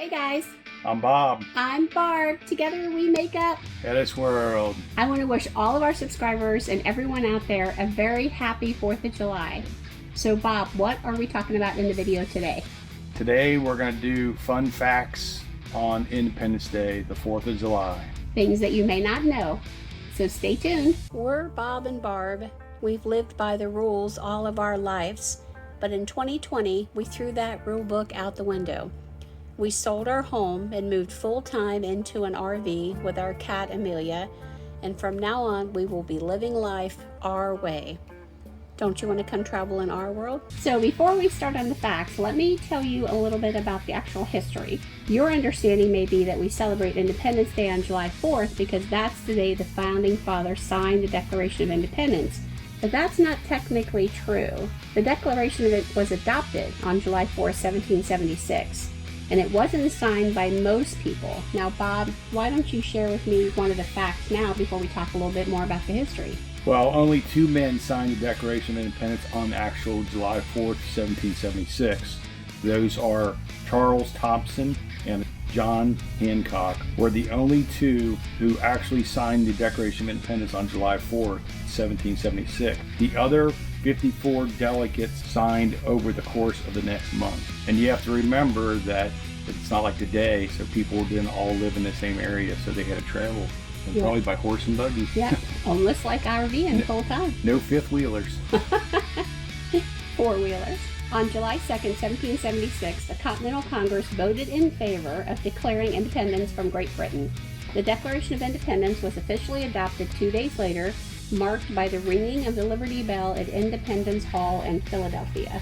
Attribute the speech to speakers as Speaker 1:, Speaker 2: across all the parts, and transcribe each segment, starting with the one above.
Speaker 1: Hey guys.
Speaker 2: I'm Bob.
Speaker 1: I'm Barb. Together we make up
Speaker 2: HetteshWorld.
Speaker 1: I want to wish all of our subscribers and everyone out there a very happy 4th of July. So Bob, what are we talking about in the video today?
Speaker 2: Today we're going to do fun facts on Independence Day, the 4th of July.
Speaker 1: Things that you may not know. So stay tuned. We're Bob and Barb. We've lived by the rules all of our lives, but in 2020 we threw that rule book out the window. We sold our home and moved full-time into an RV with our cat Amelia, and from now on we will be living life our way. Don't you want to come travel in our world? So before we start on the facts, let me tell you a little bit about the actual history. Your understanding may be that we celebrate Independence Day on July 4th because that's the day the Founding Fathers signed the Declaration of Independence. But that's not technically true. The Declaration of it was adopted on July 4th, 1776. And it wasn't signed by most people. Now, Bob, why don't you share with me one of the facts now before we talk a little bit more about the history?
Speaker 2: Well, only two men signed the Declaration of Independence on actual July 4th, 1776. Those are Charles Thompson and John Hancock were the only two who actually signed the Declaration of Independence on July 4th, 1776. The other 54 delegates signed over the course of the next month. And you have to remember that it's not like today, so people didn't all live in the same area, so they had to travel. And probably by horse and buggy.
Speaker 1: Yeah, almost like RVing the whole time.
Speaker 2: No fifth wheelers.
Speaker 1: Four-wheelers. On July 2nd, 1776, the Continental Congress voted in favor of declaring independence from Great Britain. The Declaration of Independence was officially adopted 2 days later, marked by the ringing of the Liberty Bell at Independence Hall in Philadelphia.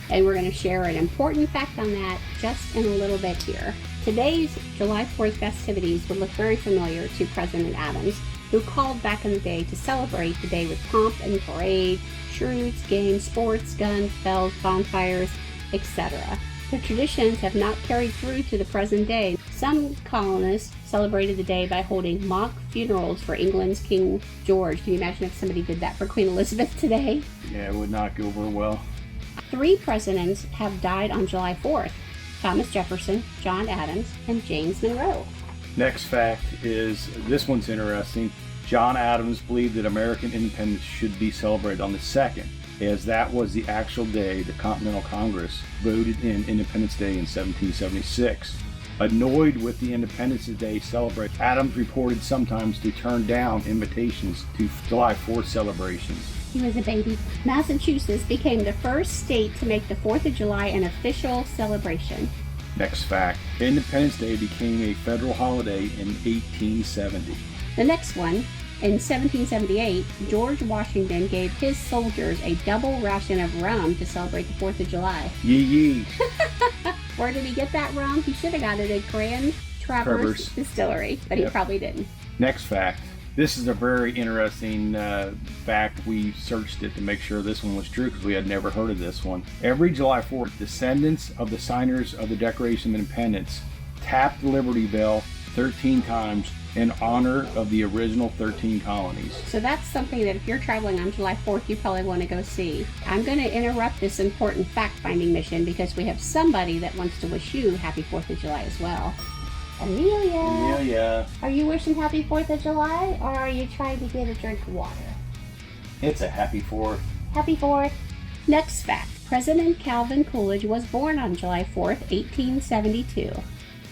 Speaker 1: And we're going to share an important fact on that just in a little bit here. Today's July 4th festivities would look very familiar to President Adams, who called back in the day to celebrate the day with pomp and parade, shoots, games, sports, guns, bells, bonfires, etc. The traditions have not carried through to the present day. Some colonists celebrated the day by holding mock funerals for England's King George. Can you imagine if somebody did that for Queen Elizabeth today?
Speaker 2: Yeah, it would not go over well.
Speaker 1: 3 presidents have died on July 4th. Thomas Jefferson, John Adams, and James Monroe.
Speaker 2: Next fact is, this one's interesting. John Adams believed that American independence should be celebrated on the 2nd, as that was the actual day the Continental Congress voted in Independence Day in 1776. Annoyed with the Independence Day celebration, Adams reported sometimes to turn down invitations to July 4th celebrations.
Speaker 1: He was a baby. Massachusetts became the first state to make the 4th of July an official celebration.
Speaker 2: Next fact, Independence Day became a federal holiday in 1870.
Speaker 1: The next one, in 1778, George Washington gave his soldiers a double ration of rum to celebrate the 4th of July.
Speaker 2: Yee yee.
Speaker 1: Where did he get that rum? He should have got it at Grand Traverse Distillery, but he probably didn't.
Speaker 2: Next fact. This is a very interesting fact. We searched it to make sure this one was true because we had never heard of this one. Every July 4th, descendants of the signers of the Declaration of Independence tap the Liberty Bell 13 times in honor of the original 13 colonies.
Speaker 1: So that's something that if you're traveling on July 4th, you probably want to go see. I'm going to interrupt this important fact-finding mission because we have somebody that wants to wish you happy 4th of July as well. Amelia, are you wishing happy 4th of July, or are you trying to get a drink of water?
Speaker 2: It's a happy 4th.
Speaker 1: Happy 4th. Next fact. President Calvin Coolidge was born on July 4th, 1872.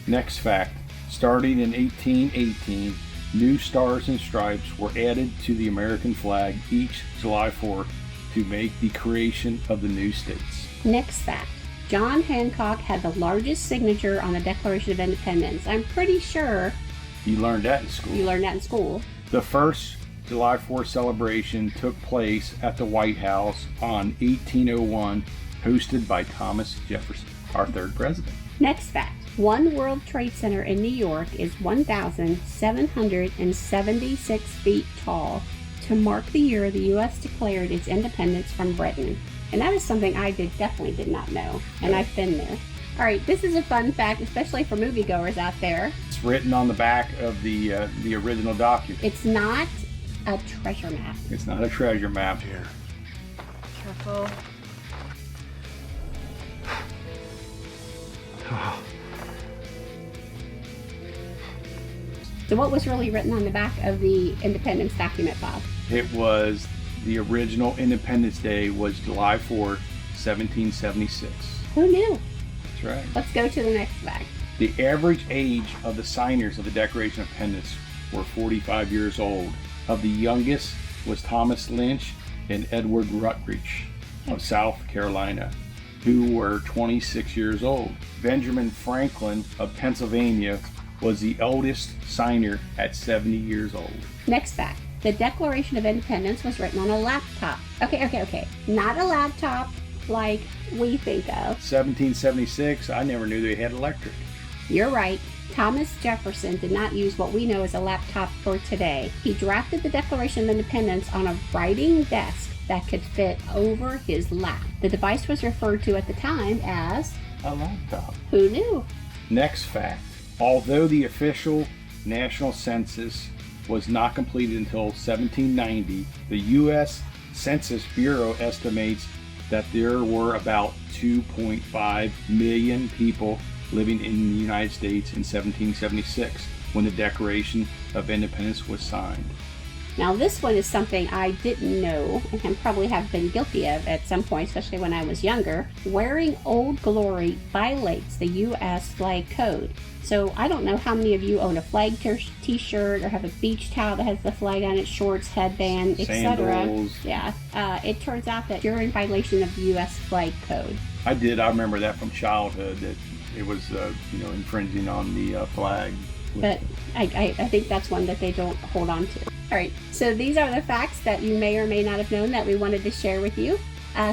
Speaker 2: Next fact. Starting in 1818, new stars and stripes were added to the American flag each July 4th to make the creation of the new states.
Speaker 1: Next fact. John Hancock had the largest signature on the Declaration of Independence. I'm pretty sure
Speaker 2: you learned that in school.
Speaker 1: The
Speaker 2: first July 4th celebration took place at the White House on 1801, hosted by Thomas Jefferson, our 3rd president.
Speaker 1: Next fact. One World Trade Center in New York is 1,776 feet tall to mark the year the U.S. declared its independence from Britain. And that is something I definitely did not know, and I've been there. All right, this is a fun fact, especially for moviegoers out there.
Speaker 2: It's written on the back of the original document.
Speaker 1: It's not a treasure map.
Speaker 2: It's not a treasure map.
Speaker 3: Here.
Speaker 1: Careful.
Speaker 3: Oh.
Speaker 1: So what was really written on the back of the Independence document, Bob?
Speaker 2: It was the original Independence Day was July 4th, 1776.
Speaker 1: Who knew?
Speaker 2: That's right.
Speaker 1: Let's go to the next fact.
Speaker 2: The average age of the signers of the Declaration of Independence were 45 years old. Of the youngest was Thomas Lynch and Edward Rutledge of South Carolina, who were 26 years old. Benjamin Franklin of Pennsylvania was the eldest signer at 70 years old.
Speaker 1: Next fact. The Declaration of Independence was written on a laptop. Okay. Not a laptop like we think of.
Speaker 2: 1776, I never knew they had electric.
Speaker 1: You're right. Thomas Jefferson did not use what we know as a laptop for today. He drafted the Declaration of Independence on a writing desk that could fit over his lap. The device was referred to at the time as
Speaker 2: a laptop.
Speaker 1: Who knew?
Speaker 2: Next fact. Although the official national census was not completed until 1790, the U.S. Census Bureau estimates that there were about 2.5 million people living in the United States in 1776 when the Declaration of Independence was signed.
Speaker 1: Now this one is something I didn't know and probably have been guilty of at some point, especially when I was younger. Wearing Old Glory violates the U.S. flag code. So I don't know how many of you own a flag t-shirt or have a beach towel that has the flag on it, shorts, headband, etc. Yeah, it turns out that you're in violation of the U.S. flag code.
Speaker 2: I did. I remember that from childhood, that it was infringing on the flag.
Speaker 1: But I think that's one that they don't hold on to. All right, so these are the facts that you may or may not have known that we wanted to share with you.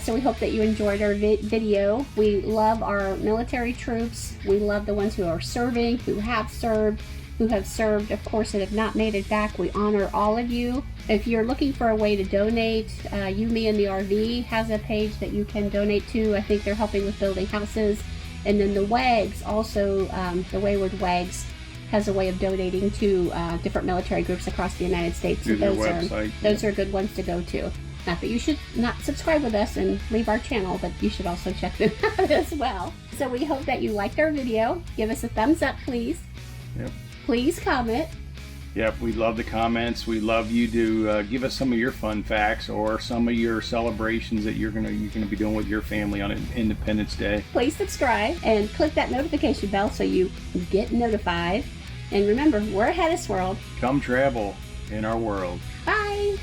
Speaker 1: So we hope that you enjoyed our video. We love our military troops. We love the ones who are serving, who have served, of course, and have not made it back. We honor all of you. If you're looking for a way to donate, YouMe&TheRV has a page that you can donate to. I think they're helping with building houses. And then the WAGs, also the Wayward WAGs, has a way of donating to different military groups across the United States. So those are good ones to go to. Not that you should not subscribe with us and leave our channel, but you should also check them out as well. So we hope that you liked our video. Give us a thumbs up, please.
Speaker 2: Yep.
Speaker 1: Please comment.
Speaker 2: Yep, we love the comments. We love you to give us some of your fun facts or some of your celebrations that you're gonna be doing with your family on Independence Day.
Speaker 1: Please subscribe and click that notification bell so you get notified. And remember, we're HetteshWorld.
Speaker 2: Come travel in our world.
Speaker 1: Bye.